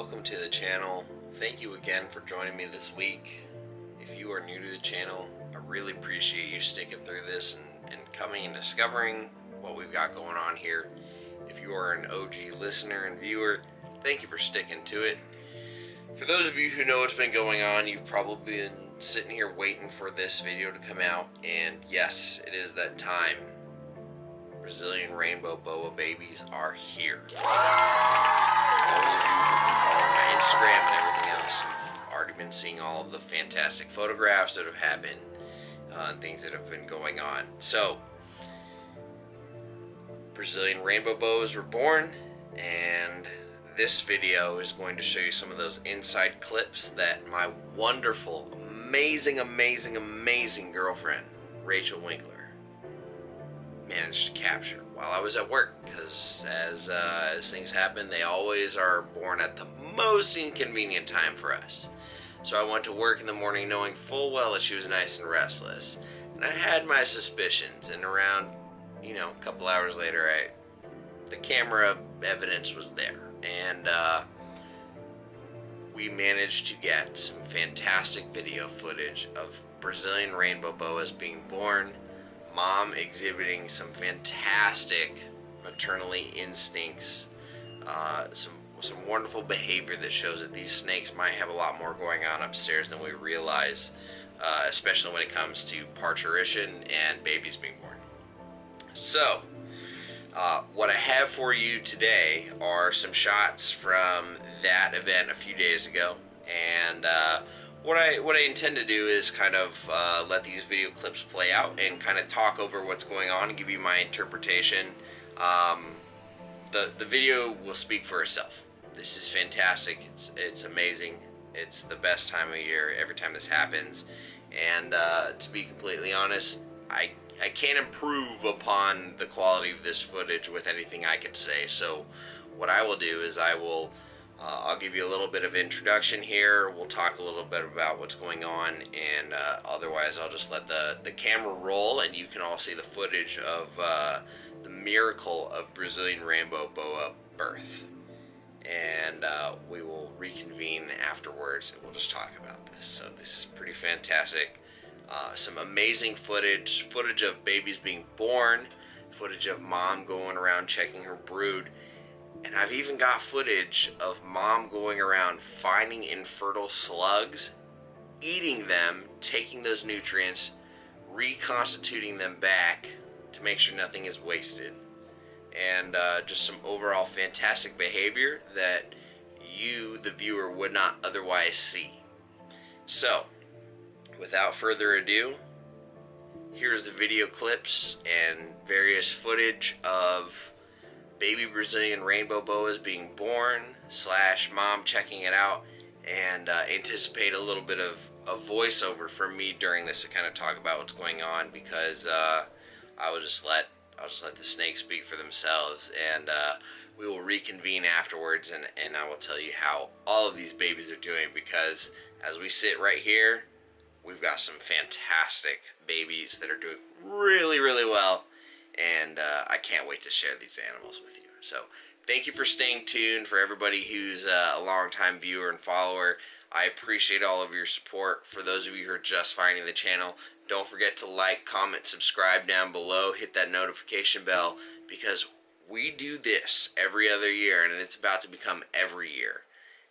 welcome to the channel. Thank you again for joining me this week. If you are new to the channel, I really appreciate you sticking through this and coming and discovering what we've got going on here. If you are an OG listener and viewer, thank you for sticking to it. For those of you who know what's been going on, you've probably been sitting here waiting for this video to come out, and yes, it is that time. Brazilian rainbow boa babies are here. Those of you who follow my Instagram and everything else, you've already been seeing all of the fantastic photographs that have happened and things that have been going on. So, Brazilian rainbow boas were born, and this video is going to show you some of those inside clips that my wonderful, amazing girlfriend, Rachel Winkler, managed to capture while I was at work, because as things happen, they always are born at the most inconvenient time for us. So I went to work in the morning knowing full well that she was nice and restless, and I had my suspicions, and around a couple hours later, the camera evidence was there, and we managed to get some fantastic video footage of Brazilian rainbow boas being born, mom exhibiting some fantastic maternally instincts, some wonderful behavior that shows that these snakes might have a lot more going on upstairs than we realize, especially when it comes to parturition and babies being born. So, what I have for you today are some shots from that event a few days ago, and what I intend to do is kind of let these video clips play out and kind of talk over what's going on and give you my interpretation. The video will speak for itself. This is fantastic. It's amazing. It's the best time of year every time this happens, and to be completely honest, I can't improve upon the quality of this footage with anything I could say. So what I will do is I'll give you a little bit of introduction here. We'll talk a little bit about what's going on, and otherwise I'll just let the camera roll, and you can all see the footage of the miracle of Brazilian rainbow boa birth. And we will reconvene afterwards, and we'll just talk about this. So this is pretty fantastic. Some amazing footage of babies being born, footage of mom going around checking her brood, and I've even got footage of mom going around finding infertile slugs, eating them, taking those nutrients, reconstituting them back to make sure nothing is wasted. And just some overall fantastic behavior that you, the viewer, would not otherwise see. So, without further ado, here's the video clips and various footage of baby Brazilian rainbow boas being born / mom checking it out, and anticipate a little bit of a voiceover from me during this to kind of talk about what's going on, because I'll just let the snakes speak for themselves, and we will reconvene afterwards, and I will tell you how all of these babies are doing, because as we sit right here, we've got some fantastic babies that are doing really well, and I can't wait to share these animals with you. So thank you for staying tuned. For everybody who's a long-time viewer and follower, I appreciate all of your support. For those of you who are just finding the channel, don't forget to like, comment, subscribe down below, hit that notification bell, because we do this every other year, and it's about to become every year,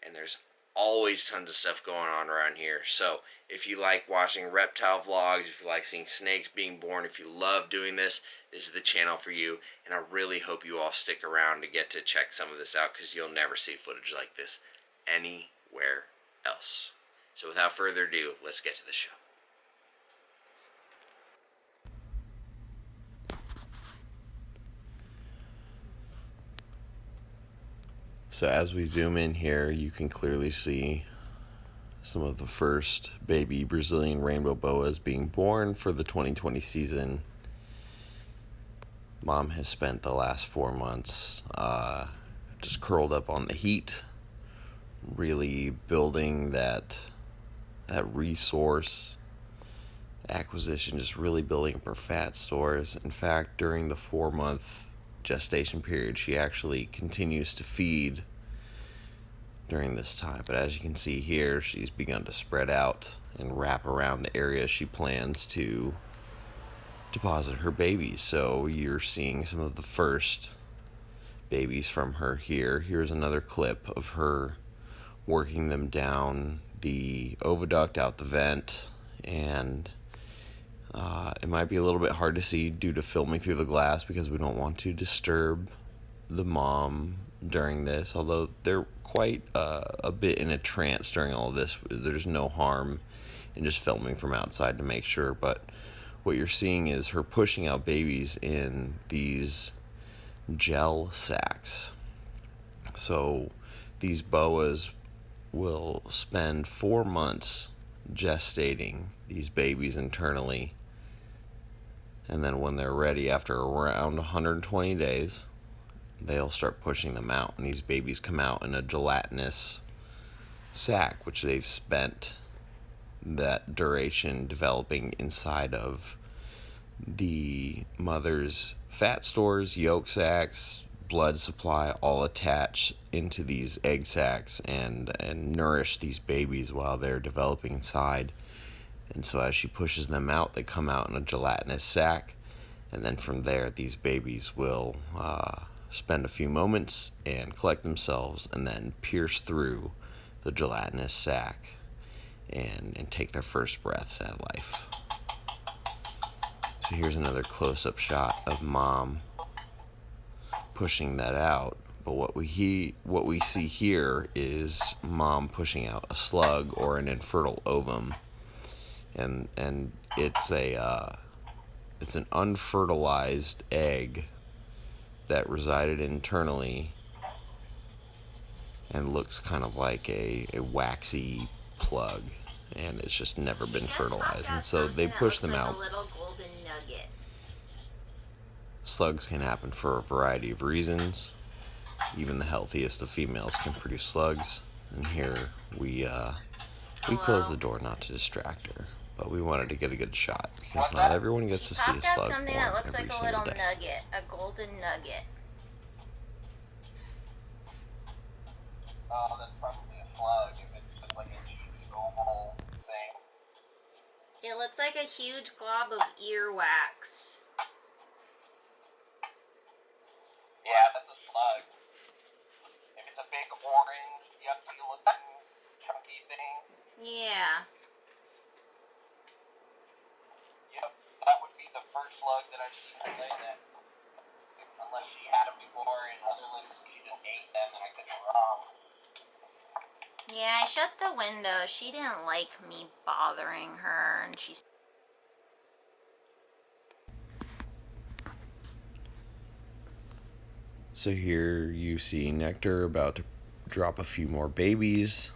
and there's always tons of stuff going on around here. So if you like watching reptile vlogs, if you like seeing snakes being born, if you love doing this, this is the channel for you, and I really hope you all stick around to get to check some of this out, because you'll never see footage like this anywhere else. So without further ado, let's get to the show. So as we zoom in here, you can clearly see some of the first baby Brazilian rainbow boas being born for the 2020 season. Mom has spent the last 4 months just curled up on the heat, really building that resource acquisition, just really building up her fat stores. In fact, during the 4-month gestation period, she actually continues to feed during this time. But as you can see here, she's begun to spread out and wrap around the area she plans to deposit her babies. So you're seeing some of the first babies from her here. Here's another clip of her working them down the oviduct, out the vent, and it might be a little bit hard to see due to filming through the glass because we don't want to disturb the mom during this, although they're quite a bit in a trance during all this. There's no harm in just filming from outside to make sure, but what you're seeing is her pushing out babies in these gel sacs. So these boas will spend 4 months gestating these babies internally, and then when they're ready, after around 120 days, they'll start pushing them out, and these babies come out in a gelatinous sac, which they've spent that duration developing inside of the mother's fat stores, yolk sacs, blood supply, all attach into these egg sacs and nourish these babies while they're developing inside. And so as she pushes them out, they come out in a gelatinous sac, and then from there these babies will spend a few moments and collect themselves and then pierce through the gelatinous sac and take their first breaths at life. So here's another close-up shot of mom pushing that out. But what we see here is mom pushing out a slug or an infertile ovum, and it's an unfertilized egg that resided internally and looks kind of like a waxy plug, and it's just never been fertilized, and so they push them out. A little golden nugget. Slugs can happen for a variety of reasons. Even the healthiest of females can produce slugs, and here we close the door not to distract her, but we wanted to get a good shot because not everyone gets to see a slug born something that looks every like a single little day. nugget, a golden nugget. Oh, that's probably a slug. If it's just like a cheesy oval thing. It looks like a huge glob of earwax. Yeah, that's a slug. If it's a big orange, yucky looking, chunky thing. Yeah. Yep, that would be the first slug that I've seen her lay that. Unless she had them before and other ladies she just ate them and I could be wrong. Yeah, I shut the window. She didn't like me bothering her, and she... So here you see Nectar about to drop a few more babies.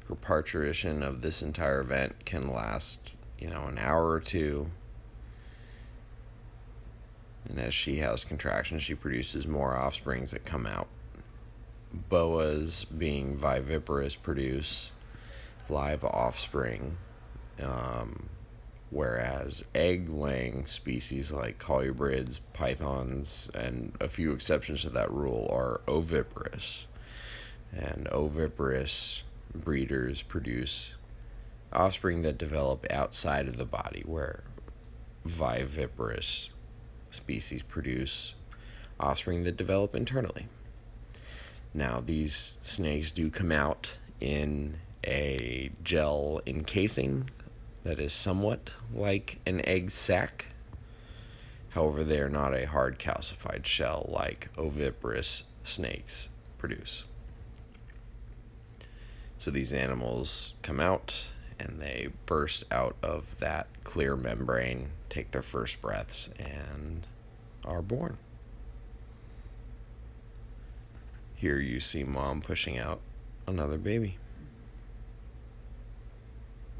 Her parturition of this entire event can last, an hour or two. And as she has contractions, she produces more offsprings that come out. Boas, being viviparous, produce live offspring, whereas egg-laying species like colubrids, pythons, and a few exceptions to that rule are oviparous. And oviparous breeders produce offspring that develop outside of the body, where viviparous species produce offspring that develop internally. Now, these snakes do come out in a gel encasing that is somewhat like an egg sac. However, they are not a hard calcified shell like oviparous snakes produce. So these animals come out and they burst out of that clear membrane, take their first breaths, and are born. Here you see mom pushing out another baby,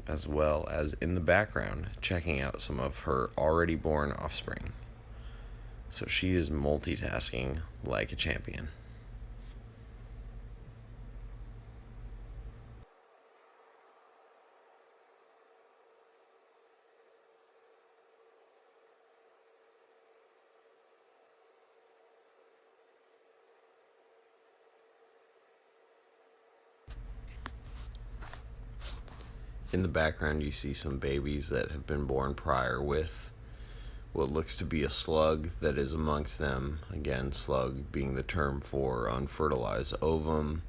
as well as in the background checking out some of her already born offspring. So she is multitasking like a champion. In the background, you see some babies that have been born prior with what looks to be a slug that is amongst them. Again, slug being the term for unfertilized ovum.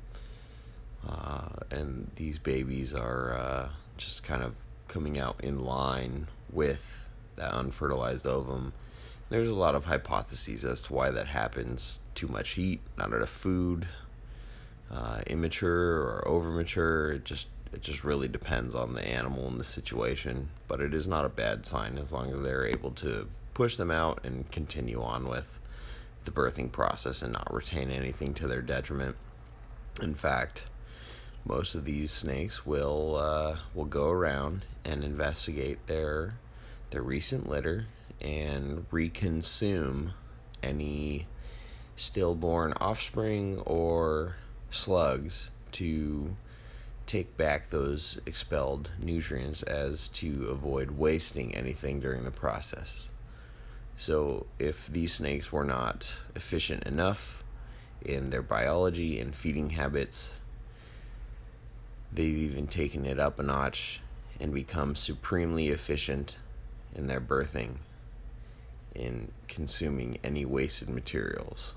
And these babies are just kind of coming out in line with that unfertilized ovum. There's a lot of hypotheses as to why that happens. Too much heat, not enough food, immature or overmature. It just really depends on the animal and the situation. But it is not a bad sign as long as they're able to push them out and continue on with the birthing process and not retain anything to their detriment. In fact, most of these snakes will go around and investigate their recent litter and reconsume any stillborn offspring or slugs to take back those expelled nutrients as to avoid wasting anything during the process. So if these snakes were not efficient enough in their biology and feeding habits, they've even taken it up a notch and become supremely efficient in their birthing, in consuming any wasted materials.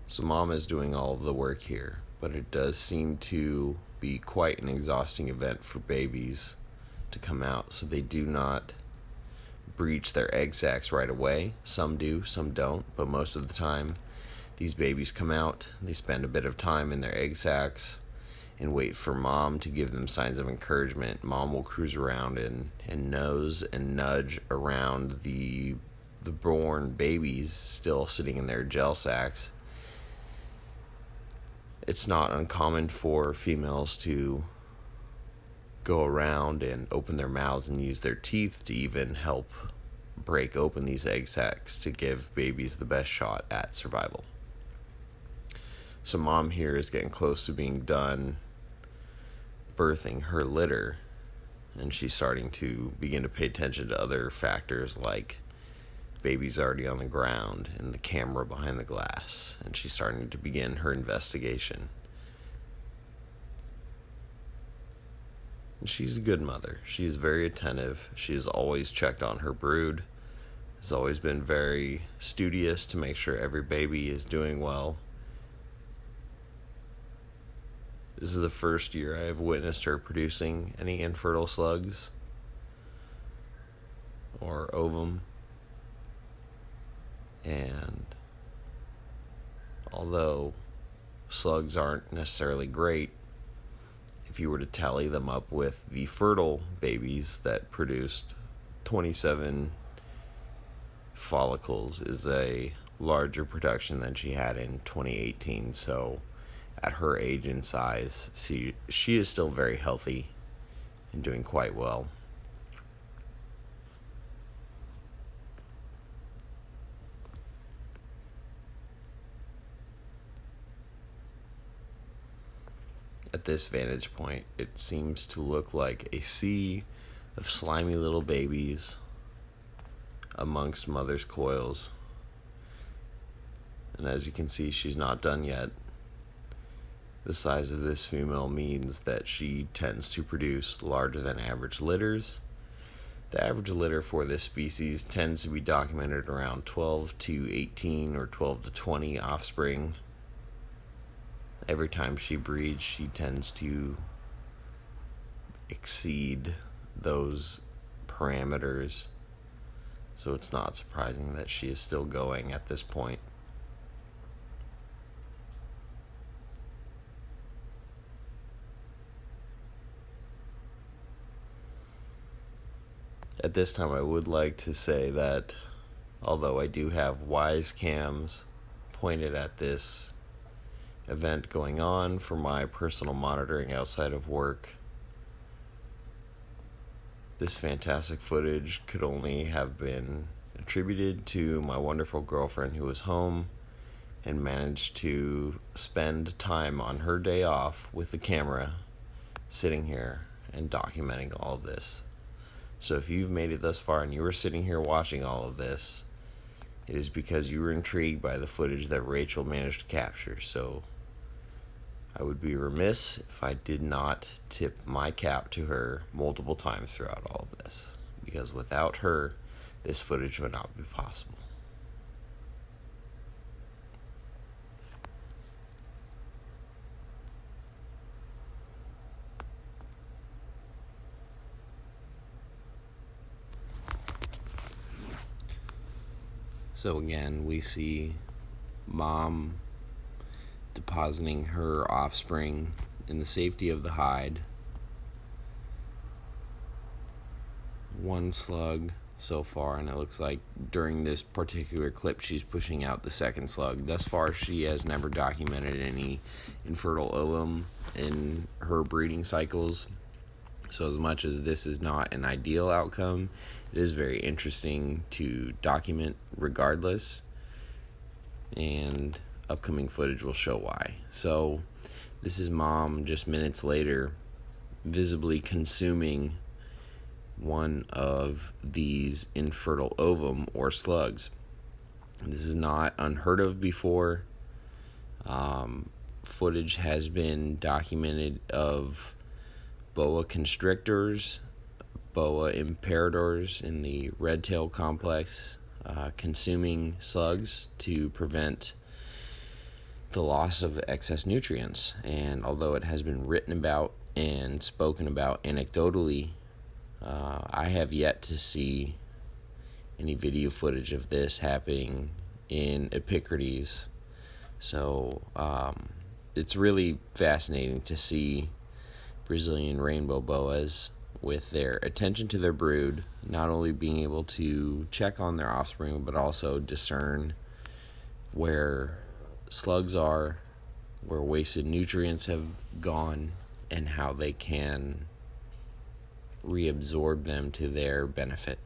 So mom is doing all of the work here, but it does seem to be quite an exhausting event for babies to come out, so they do not breach their egg sacs right away. Some do, some don't, but most of the time these babies come out, they spend a bit of time in their egg sacs and wait for mom to give them signs of encouragement. Mom will cruise around and nose and nudge around the born babies still sitting in their gel sacs. It's not uncommon for females to go around and open their mouths and use their teeth to even help break open these egg sacs to give babies the best shot at survival. So mom here is getting close to being done birthing her litter, and she's starting to begin to pay attention to other factors like baby's already on the ground and the camera behind the glass, and she's starting to begin her investigation. And she's a good mother. She's very attentive. She's always checked on her brood, has always been very studious to make sure every baby is doing well. This is the first year I have witnessed her producing any infertile slugs or ovum. And although slugs aren't necessarily great, if you were to tally them up with the fertile babies that produced 27 follicles, is a larger production than she had in 2018. So at her age and size, she is still very healthy and doing quite well. At this vantage point, it seems to look like a sea of slimy little babies amongst mother's coils. And as you can see, she's not done yet. The size of this female means that she tends to produce larger than average litters. The average litter for this species tends to be documented around 12 to 18 or 12 to 20 offspring. Every time she breeds, she tends to exceed those parameters. So it's not surprising that she is still going at this point. At this time, I would like to say that although I do have wise cams pointed at this event going on for my personal monitoring outside of work, this fantastic footage could only have been attributed to my wonderful girlfriend who was home and managed to spend time on her day off with the camera sitting here and documenting all of this. So if you've made it thus far and you were sitting here watching all of this, it is because you were intrigued by the footage that Rachel managed to capture. So I would be remiss if I did not tip my cap to her multiple times throughout all of this, because without her, this footage would not be possible. So again, we see mom depositing her offspring in the safety of the hide. One slug so far, and it looks like during this particular clip she's pushing out the second slug. Thus far, she has never documented any infertile ovum in her breeding cycles. So as much as this is not an ideal outcome, it is very interesting to document regardless, and upcoming footage will show why. So this is mom just minutes later visibly consuming one of these infertile ovum or slugs. This is not unheard of before. Footage has been documented of boa constrictors, boa imperators in the red-tail complex consuming slugs to prevent the loss of excess nutrients. And although it has been written about and spoken about anecdotally, I have yet to see any video footage of this happening in Epicurides. So it's really fascinating to see Brazilian rainbow boas with their attention to their brood, not only being able to check on their offspring, but also discern where slugs are, where wasted nutrients have gone, and how they can reabsorb them to their benefit.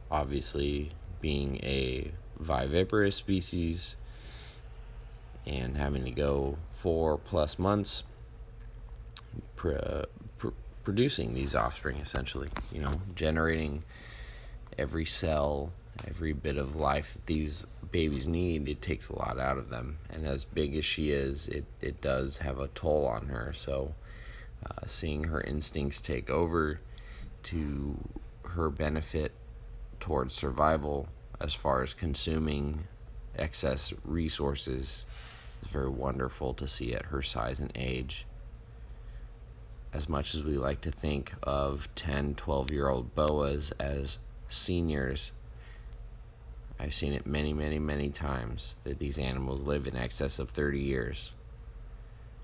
Obviously, being a viviparous species and having to go 4+ months producing these offspring, essentially, generating every cell, every bit of life that these babies need, it takes a lot out of them. And as big as she is, it does have a toll on her. So seeing her instincts take over to her benefit towards survival as far as consuming excess resources is very wonderful to see at her size and age. As much as we like to think of 10, 12-year-old boas as seniors, I've seen it many, many, many times that these animals live in excess of 30 years.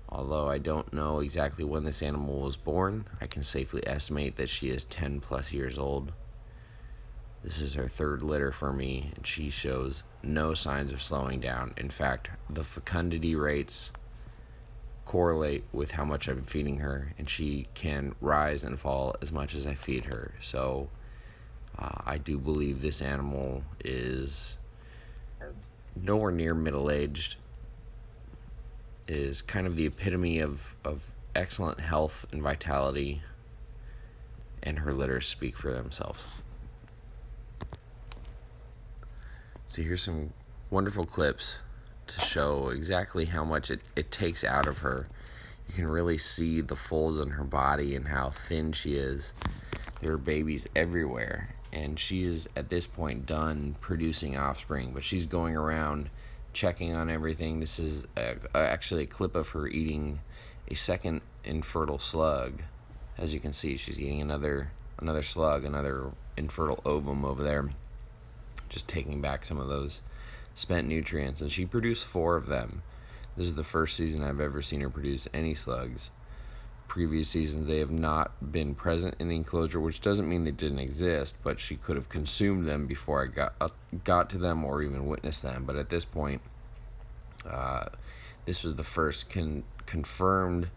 Although I don't know exactly when this animal was born, I can safely estimate that she is 10+ years old. This is her third litter for me, and she shows no signs of slowing down. In fact, the fecundity rates correlate with how much I'm feeding her, and she can rise and fall as much as I feed her. So I do believe this animal is nowhere near middle-aged, is kind of the epitome of excellent health and vitality, and her litters speak for themselves. So here's some wonderful clips to show exactly how much it takes out of her. You can really see the folds on her body and how thin she is. There are babies everywhere, and she is at this point done producing offspring, but she's going around checking on everything. This is actually a clip of her eating a second infertile slug. As you can see, she's eating another slug, another infertile ovum over there, just taking back some of those spent nutrients. And she produced 4 of them. This is the first season I've ever seen her produce any slugs. Previous seasons, they have not been present in the enclosure, which doesn't mean they didn't exist, but she could have consumed them before I got to them or even witnessed them. But at this point, this was the first confirmed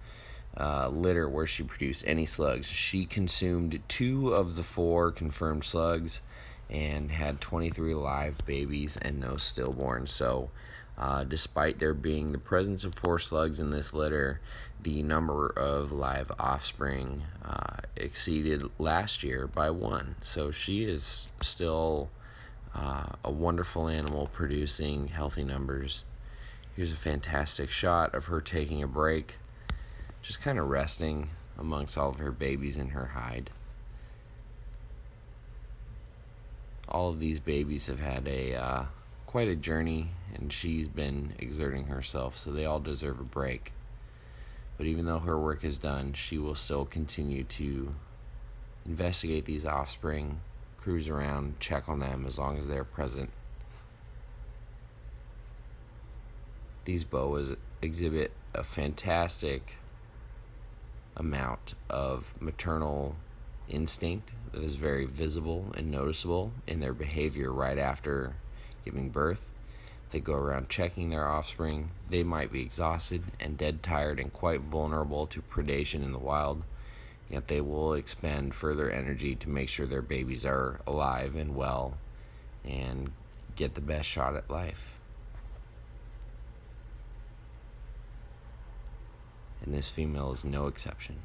litter where she produced any slugs. She consumed 2 of the 4 confirmed slugs and had 23 live babies and no stillborns. So Despite there being the presence of 4 slugs in this litter, the number of live offspring exceeded last year by 1. So she is still a wonderful animal producing healthy numbers. Here's a fantastic shot of her taking a break, just kind of resting amongst all of her babies in her hide. All of these babies have had quite a journey, and she's been exerting herself, so they all deserve a break. But even though her work is done, she will still continue to investigate these offspring, cruise around, check on them as long as they're present. These boas exhibit a fantastic amount of maternal instinct that is very visible and noticeable in their behavior right after giving birth. They go around checking their offspring. They might be exhausted and dead tired and quite vulnerable to predation in the wild, yet they will expend further energy to make sure their babies are alive and well and get the best shot at life. And this female is no exception.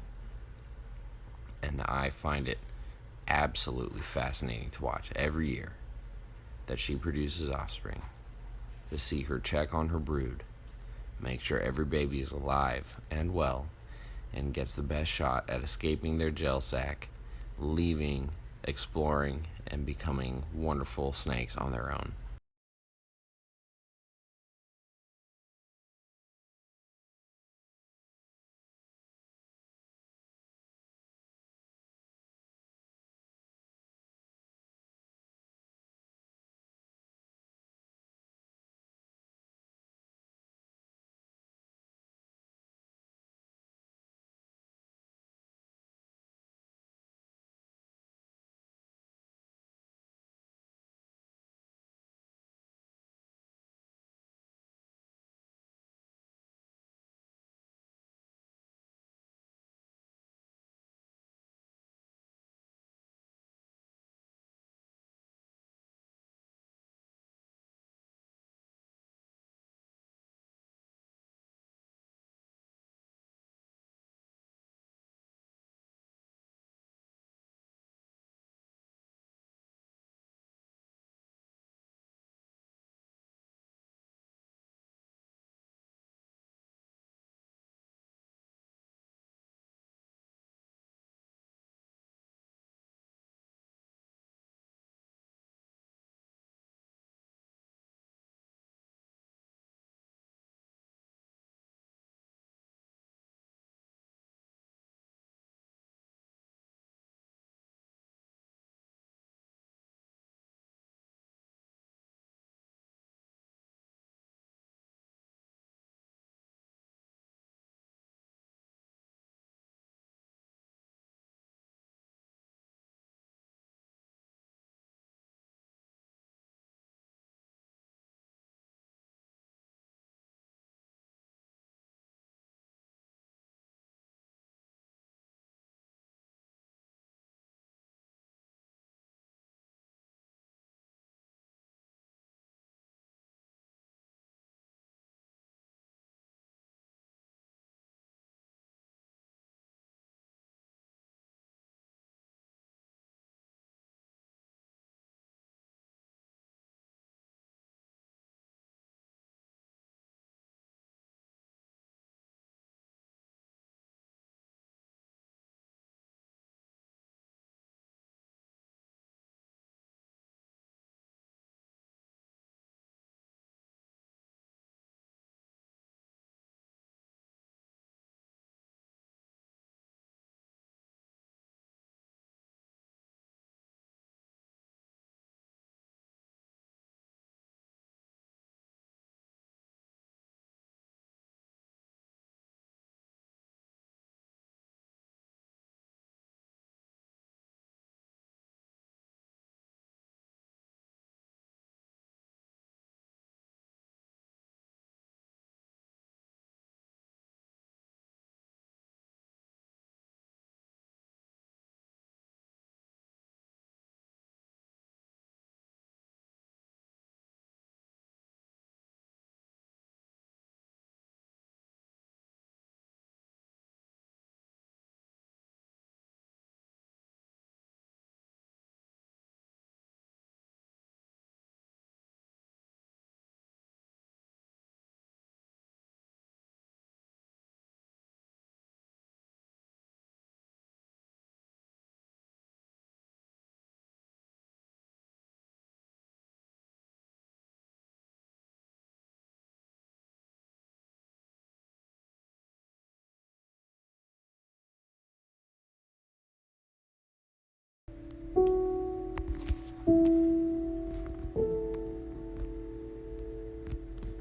And I find it absolutely fascinating to watch every year that she produces offspring, to see her check on her brood, make sure every baby is alive and well, and gets the best shot at escaping their gel sac, leaving, exploring, and becoming wonderful snakes on their own.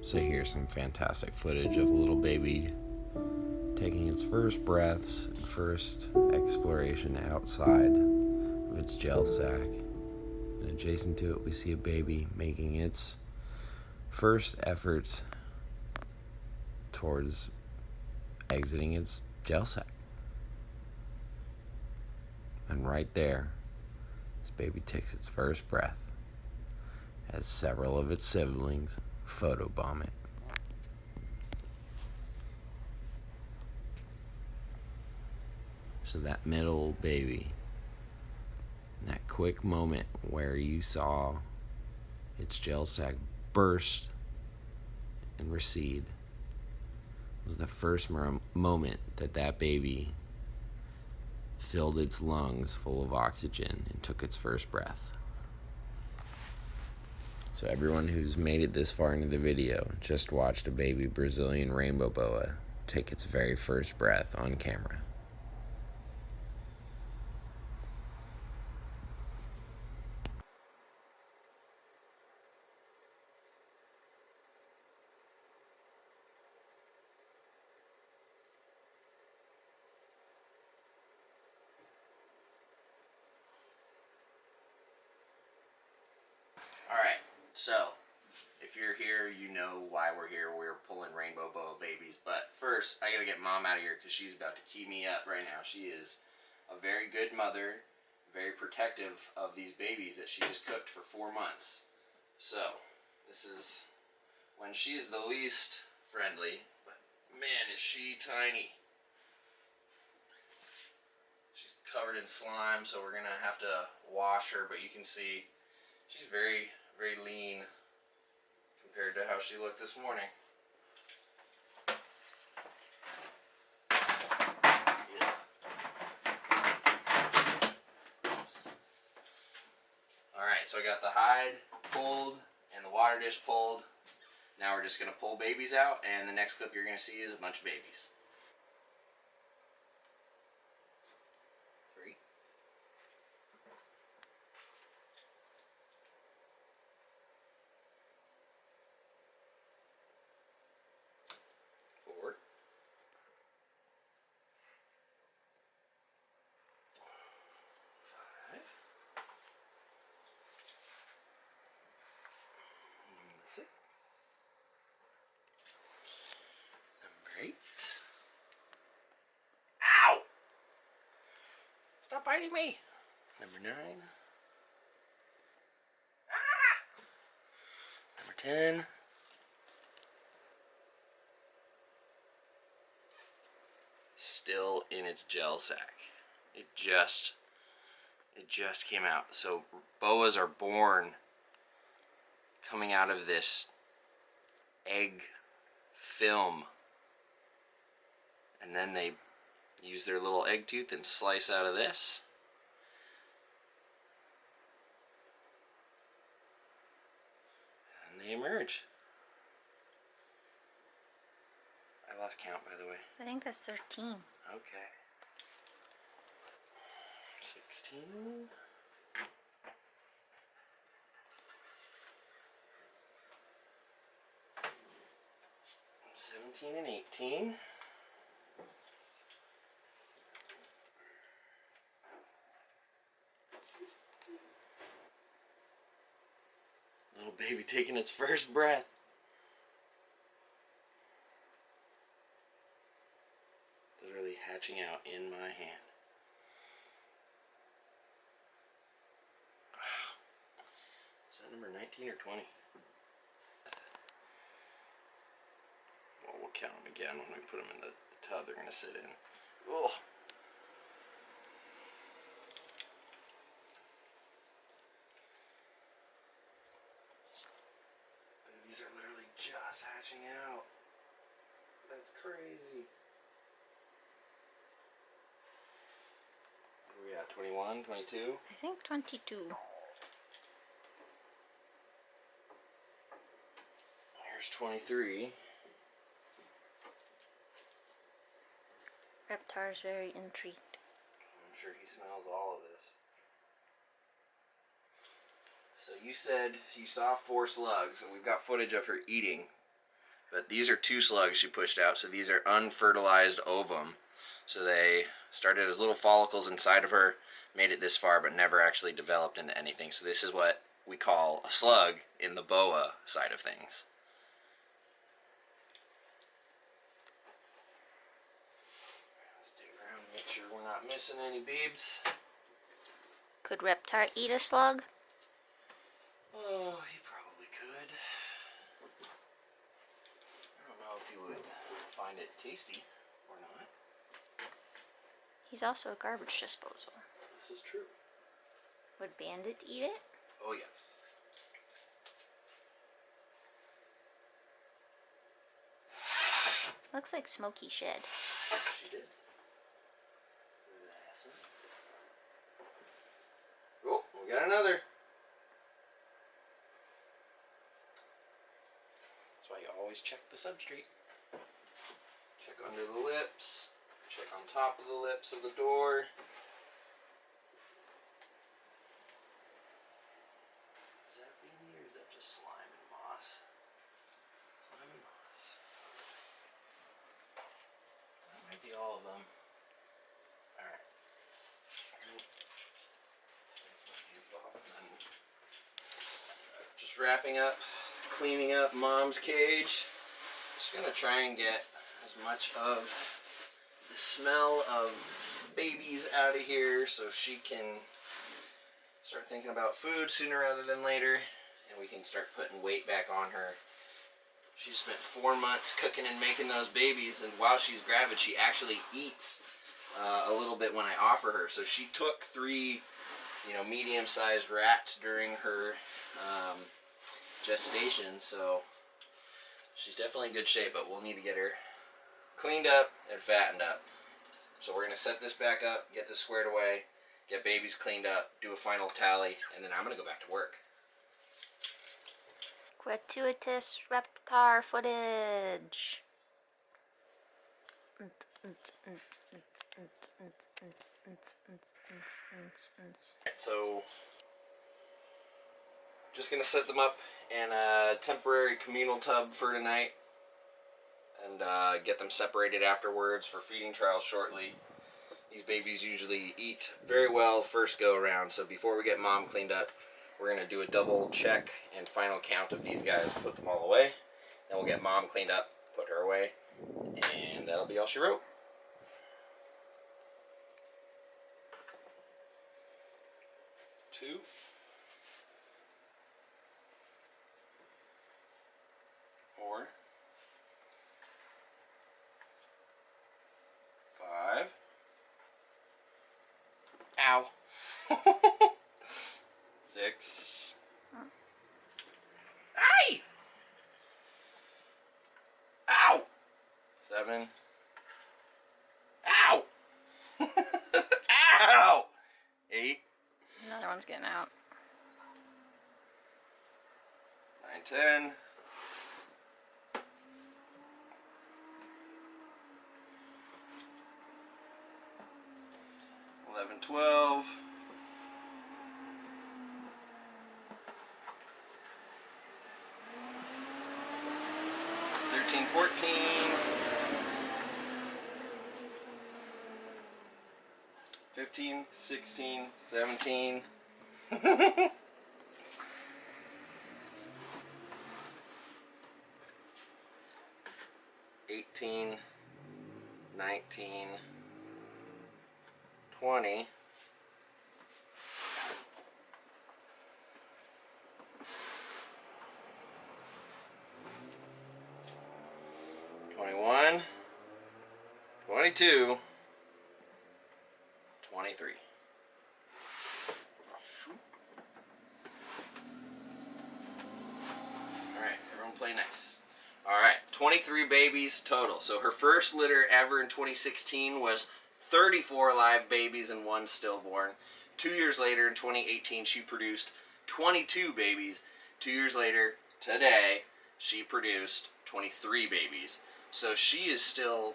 So here's some fantastic footage of a little baby taking its first breaths and first exploration outside of its gel sac. And adjacent to it, we see a baby making its first efforts towards exiting its gel sac. And right there, this baby takes its first breath as several of its siblings photobomb it. So that middle baby, that quick moment where you saw its gel sac burst and recede, was the first moment that that baby filled its lungs full of oxygen and took its first breath. So everyone who's made it this far into the video just watched a baby Brazilian rainbow boa take its very first breath on camera. Alright, so if you're here, you know why we're here. We're pulling rainbow boa babies. But first, I gotta get Mom out of here because she's about to key me up right now. She is a very good mother, very protective of these babies that she just cooked for 4 months. So, this is when she's the least friendly. But man, is she tiny. She's covered in slime, so we're gonna have to wash her, but you can see she's very, very lean compared to how she looked this morning. Alright, so I got the hide pulled and the water dish pulled. Now we're just going to pull babies out, and the next clip you're going to see is a bunch of babies. 3, 4, 5, 6, number 8. Ow! Stop biting me! Number 9. Ah! Number 10. Still in its gel sac. It just came out. So boas are born coming out of this egg film, and then they use their little egg tooth and slice out of this. And they emerge. I lost count, by the way. I think that's 13. Okay. 16. 17 and 18. Little baby taking its first breath. Literally hatching out in my hand. Is that number 19 or 20? Well, we'll count them again when we put them in the tub they're going to sit in. Oh. These are literally just hatching out. That's crazy. Where are we at? 21, 22? I think 22. Here's 23. Reptar's very intrigued. I'm sure he smells all of this. So you said you saw 4 slugs, and we've got footage of her eating But these are 2 slugs she pushed out, so these are unfertilized ovum. So they started as little follicles inside of her, made it this far, but never actually developed into anything. So this is what we call a slug in the boa side of things. Let's dig around and make sure we're not missing any babes. Could Reptar eat a slug? Oh, he probably could. I don't know if he would find it tasty or not. He's also a garbage disposal. This is true. Would Bandit eat it? Oh, yes. Looks like Smokey shed. She did. Oh, we got another. That's why you always check the substrate. Check under the lips. Check on top of the lips of the door. Is that beanie or is that just slime and moss? Slime and moss. That might be all of them. Alright. Just wrapping up, cleaning up Mom's cage. Just gonna try and get as much of the smell of babies out of here so she can start thinking about food sooner rather than later, and we can start putting weight back on her. She spent 4 months cooking and making those babies, and while she's gravid she actually eats a little bit when I offer her. So she took 3 medium-sized rats during her gestation, so she's definitely in good shape, but we'll need to get her cleaned up and fattened up. So we're going to set this back up, get this squared away, get babies cleaned up, do a final tally, and then I'm going to go back to work. Gratuitous Reptar footage. So just going to set them up in a temporary communal tub for tonight and get them separated afterwards for feeding trials shortly. These babies usually eat very well first go around, so before we get Mom cleaned up, we're going to do a double check and final count of these guys, put them all away. Then we'll get Mom cleaned up, put her away, and that'll be all she wrote. Two. 4. 5. Ow. 6. Aye! Ow! 7. Ow! Ow! 8. Another one's getting out. 9, 10. 11, 12. 13, 14. 15, 16, 17. 18, 19, 20. 21, 22, 23. Alright, everyone play nice. Alright, 23 babies total. So her first litter ever in 2016 was 34 live babies and 1 stillborn. 2 years later in 2018 she produced 22 babies. 2 years later, today, she produced 23 babies. So she is still...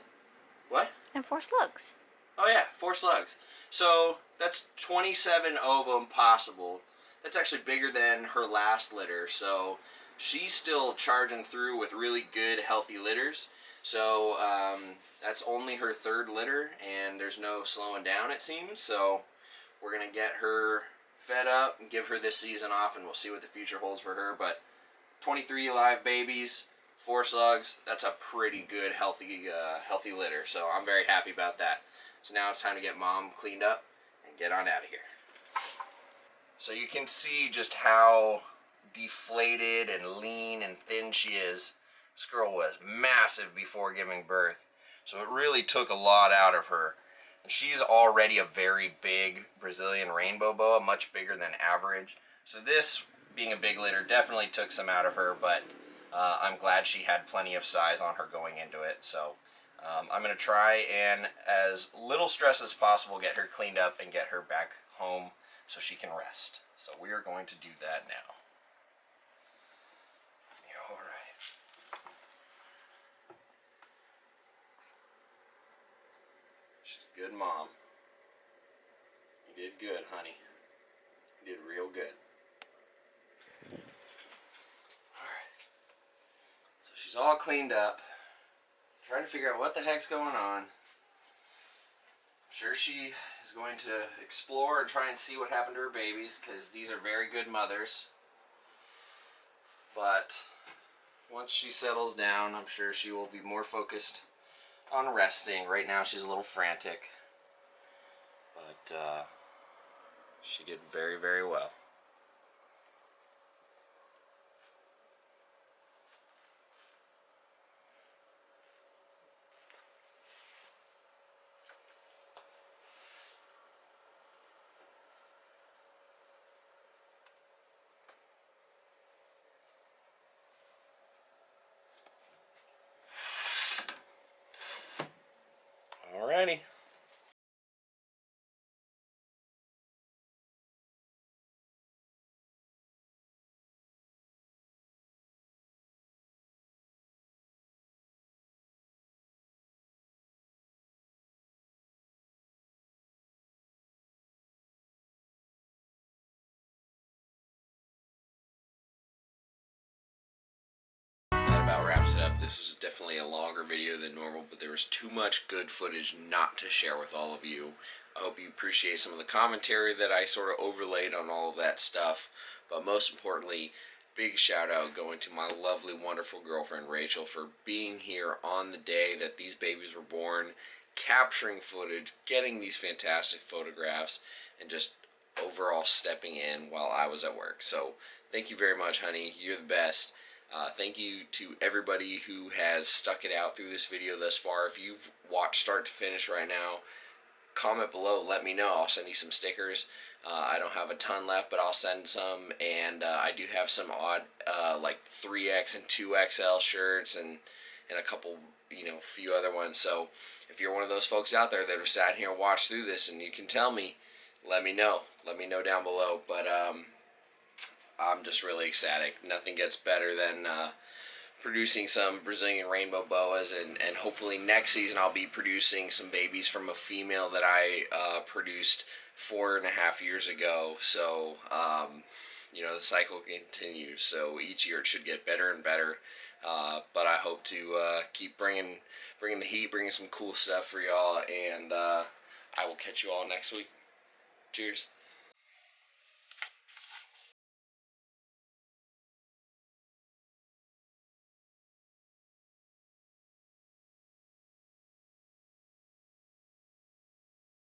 What? And 4 slugs. Oh yeah, 4 slugs. So that's 27 ovum possible. That's actually bigger than her last litter. So she's still charging through with really good, healthy litters. So that's only her third litter, and there's no slowing down, it seems. So we're going to get her fed up and give her this season off, and we'll see what the future holds for her. But 23 live babies, 4 slugs, that's a pretty good, healthy litter. So I'm very happy about that. So now it's time to get Mom cleaned up and get on out of here. So you can see just how deflated and lean and thin she is. This girl was massive before giving birth, so it really took a lot out of her. And she's already a very big Brazilian rainbow boa, much bigger than average. So this, being a big litter, definitely took some out of her, but I'm glad she had plenty of size on her going into it. So I'm going to try and, as little stress as possible, get her cleaned up and get her back home so she can rest. So we are going to do that now. All right. She's a good mom. You did good, honey. You did real good. Alright. So she's all cleaned up. Trying to figure out what the heck's going on. I'm sure she is going to explore and try and see what happened to her babies, because these are very good mothers. But once she settles down, I'm sure she will be more focused on resting. Right now she's a little frantic, but she did very, very well. Alrighty. That about wraps it up. This was definitely a longer video than normal, but there was too much good footage not to share with all of you. I hope you appreciate some of the commentary that I sort of overlaid on all of that stuff. But most importantly, big shout out going to my lovely, wonderful girlfriend Rachel for being here on the day that these babies were born, capturing footage, getting these fantastic photographs, and just overall stepping in while I was at work. So thank you very much, honey. You're the best. Thank you to everybody who has stuck it out through this video thus far. If you've watched start to finish right now, comment below, let me know. I'll send you some stickers. I don't have a ton left, but I'll send some, and I do have some odd like 3X and 2XL shirts and a couple, few other ones. So if you're one of those folks out there that have sat here and watched through this and you can tell me, let me know. Let me know down below. But I'm just really ecstatic. Nothing gets better than producing some Brazilian rainbow boas, and hopefully next season I'll be producing some babies from a female that I produced 4.5 years ago. So the cycle continues. So each year it should get better and better. But I hope to keep bringing the heat, bringing some cool stuff for y'all, and I will catch you all next week. Cheers.